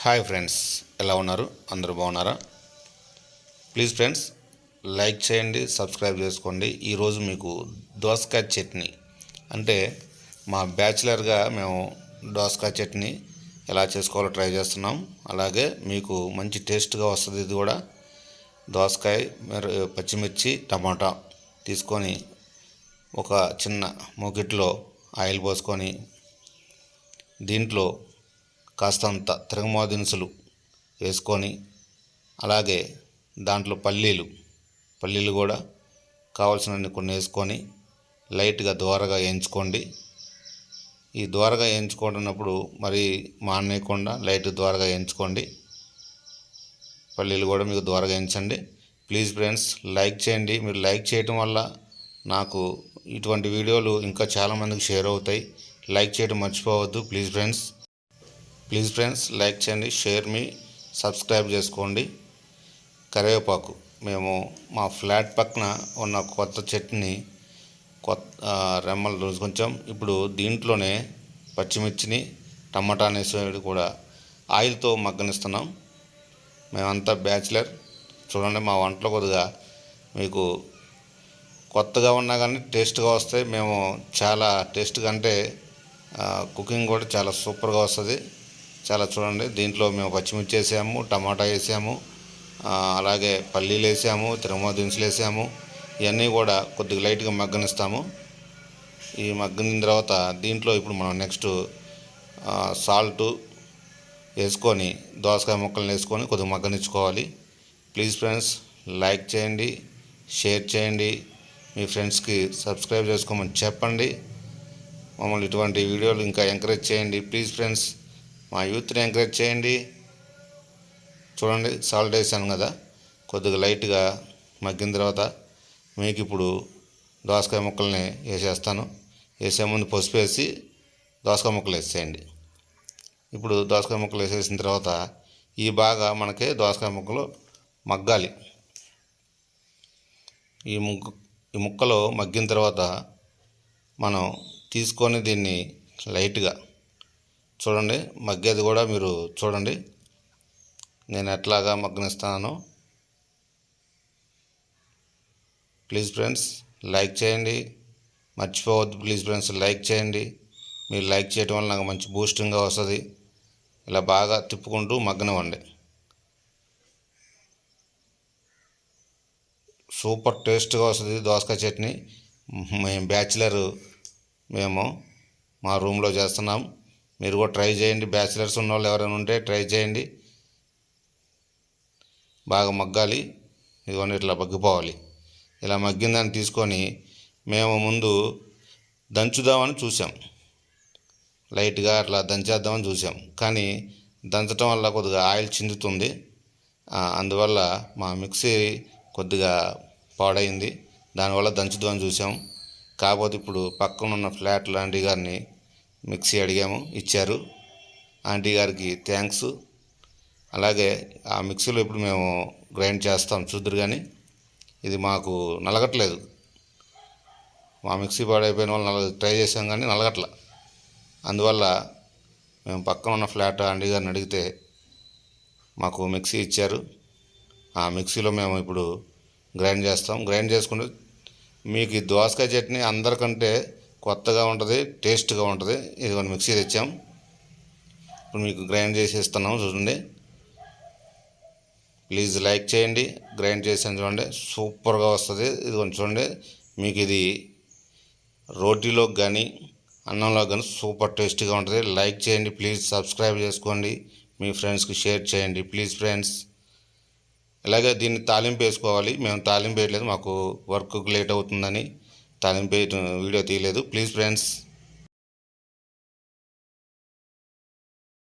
Hi friends, ఎలా ఉన్నారు? అందరూ బాగున్నారా? ప్లీజ్ ఫ్రెండ్స్ లైక్ చేయండి, సబ్స్క్రైబ్ చేసుకోండి. ఈరోజు మీకు దోసకాయ చట్నీ అంటే మా బ్యాచిలర్గా మేము దోసకాయ చట్నీ ఎలా చేసుకోవాలో ట్రై చేస్తున్నాం. అలాగే మీకు మంచి టేస్ట్గా వస్తుంది. ఇది కూడా దోసకాయ, పచ్చిమిర్చి, టమాటా తీసుకొని ఒక చిన్న మూకిట్లో ఆయిల్ పోసుకొని దీంట్లో కాస్తంత తిరగమాత దినుసులు వేసుకొని, అలాగే దాంట్లో పల్లీలు కూడా కావాల్సినన్ని కొన్ని వేసుకొని లైట్గా దోరగా వేయించుకోండి. ఈ దోరగా వేయించుకుంటున్నప్పుడు మరి మానేయకుండా లైట్ దోరగా వేయించుకోండి. పల్లీలు కూడా మీకు దోరగా వేయించండి. ప్లీజ్ ఫ్రెండ్స్ లైక్ చేయండి. మీరు లైక్ చేయటం వల్ల నాకు ఇటువంటి వీడియోలు ఇంకా చాలామందికి షేర్ అవుతాయి. లైక్ చేయడం మర్చిపోవద్దు. ప్లీజ్ ఫ్రెండ్స్ లైక్ చేయండి, షేర్ మీ, సబ్స్క్రైబ్ చేసుకోండి. కరివేపాకు మేము మా ఫ్లాట్ పక్కన ఉన్న కొత్త చట్నీ రెమ్మలు కొంచెం ఇప్పుడు దీంట్లోనే పచ్చిమిర్చిని, టమాటాని వేసి కూడా ఆయిల్తో మగ్గనిస్తున్నాం. మేమంతా బ్యాచిలర్. చూడండి, మా వంటలో కొద్దిగా మీకు కొత్తగా ఉన్నా కానీ టేస్ట్గా వస్తాయి. మేము చాలా టేస్ట్గా అంటే కుకింగ్ కూడా చాలా సూపర్గా వస్తుంది. చాలా చూడండి, దీంట్లో మేము పచ్చిమిర్చి వేసాము, టమాటా వేసాము, అలాగే పల్లీలు వేసాము, తిరగమాత దినుసులు వేసాము. ఇవన్నీ కూడా కొద్దిగా లైట్గా మగ్గనిస్తాము. ఈ మగ్గిన తర్వాత దీంట్లో ఇప్పుడు మనం నెక్స్ట్ సాల్టు వేసుకొని దోసకాయ ముక్కలను వేసుకొని కొద్దిగా మగ్గనిచ్చుకోవాలి. ప్లీజ్ ఫ్రెండ్స్ లైక్ చేయండి, షేర్ చేయండి, మీ ఫ్రెండ్స్కి సబ్స్క్రైబ్ చేసుకోమని చెప్పండి. మమ్మల్ని ఇటువంటి వీడియోలు ఇంకా ఎంకరేజ్ చేయండి. ప్లీజ్ ఫ్రెండ్స్ మా యూత్ని ఎంకరేజ్ చేయండి. చూడండి, సాల్ట్ వేసాను కదా, కొద్దిగా లైట్గా మగ్గిన తర్వాత మీకు ఇప్పుడు దోసకాయ ముక్కల్ని వేసేస్తాను. వేసే ముందు పసుపు వేసి దోసకాయ ముక్కలు వేసేయండి. ఇప్పుడు దోసకాయ ముక్కలు వేసేసిన తర్వాత ఈ బాగా మనకి దోసకాయ ముక్కలు మగ్గాలి. ఈ ముక్కలు మగ్గిన తర్వాత మనం తీసుకొని దీన్ని లైట్గా చూడండి, మగ్గేది కూడా మీరు చూడండి నేను ఎట్లాగా మగ్గనిస్తాను. ప్లీజ్ ఫ్రెండ్స్ లైక్ చేయండి, మర్చిపోవద్దు. ప్లీజ్ ఫ్రెండ్స్ లైక్ చేయండి. మీరు లైక్ చేయడం వల్ల నాకు మంచి బూస్టింగ్గా వస్తుంది. ఇలా బాగా తిప్పుకుంటూ మగ్గనివ్వండి. సూపర్ టేస్ట్గా వస్తుంది దోసకాయ చట్నీ. మేము బ్యాచిలర్, మేము మా రూమ్లో చేస్తున్నాం. మీరు కూడా ట్రై చేయండి. బ్యాచిలర్స్ ఉన్న వాళ్ళు ఎవరైనా ఉంటే ట్రై చేయండి. బాగా మగ్గాలి. ఇదిగోండి ఇట్లా మగ్గిపోవాలి. ఇలా మగ్గిందని తీసుకొని మేము ముందు దంచుదామని చూసాం. లైట్గా అట్లా దంచేద్దామని చూసాం, కానీ దంచడం వల్ల కొద్దిగా ఆయిల్ చిందుతుంది. అందువల్ల మా మిక్సీ కొద్దిగా పాడైంది. దానివల్ల దంచుదామని చూసాం. కాకపోతే ఇప్పుడు పక్కన ఉన్న ఫ్లాట్ ఆంటీ గారిని మిక్సీ అడిగాము, ఇచ్చారు. ఆంటీ గారికి థ్యాంక్స్. అలాగే ఆ మిక్సీలో ఇప్పుడు మేము గ్రైండ్ చేస్తాం, చూద్దరు. కానీ ఇది మాకు నలగట్లేదు. మా మిక్సీ పాడైపోయిన వాళ్ళు ట్రై చేసాం కానీ నలగట్ల. అందువల్ల మేము పక్కన ఉన్న ఫ్లాట్ ఆంటీ గారిని అడిగితే మాకు మిక్సీ ఇచ్చారు. ఆ మిక్సీలో మేము ఇప్పుడు గ్రైండ్ చేస్తాం. గ్రైండ్ చేసుకుంటే మీకు ఈ దోసకాయ చట్నీ అందరికంటే కొత్తగా ఉంటుంది, టేస్ట్గా ఉంటుంది. ఇది కొన్ని మిక్సీ తెచ్చాం. ఇప్పుడు మీకు గ్రైండ్ చేసి ఇస్తున్నాం, చూడండి. ప్లీజ్ లైక్ చేయండి. గ్రైండ్ చేసాను చూడండి, సూపర్గా వస్తుంది. ఇది కొంచెం చూడండి, మీకు ఇది రోటీలోకి కానీ అన్నంలోకి కానీ సూపర్ టేస్టీగా ఉంటుంది. లైక్ చేయండి, ప్లీజ్ సబ్స్క్రైబ్ చేసుకోండి, మీ ఫ్రెండ్స్కి షేర్ చేయండి. ప్లీజ్ ఫ్రెండ్స్ ఇలాగే దీన్ని తాలింపు వేసుకోవాలి. మేము తాలింపు వేయట్లేదు, మాకు వర్క్ లేట్ అవుతుందని తాలింపు వీడియో తీయలేదు. Please friends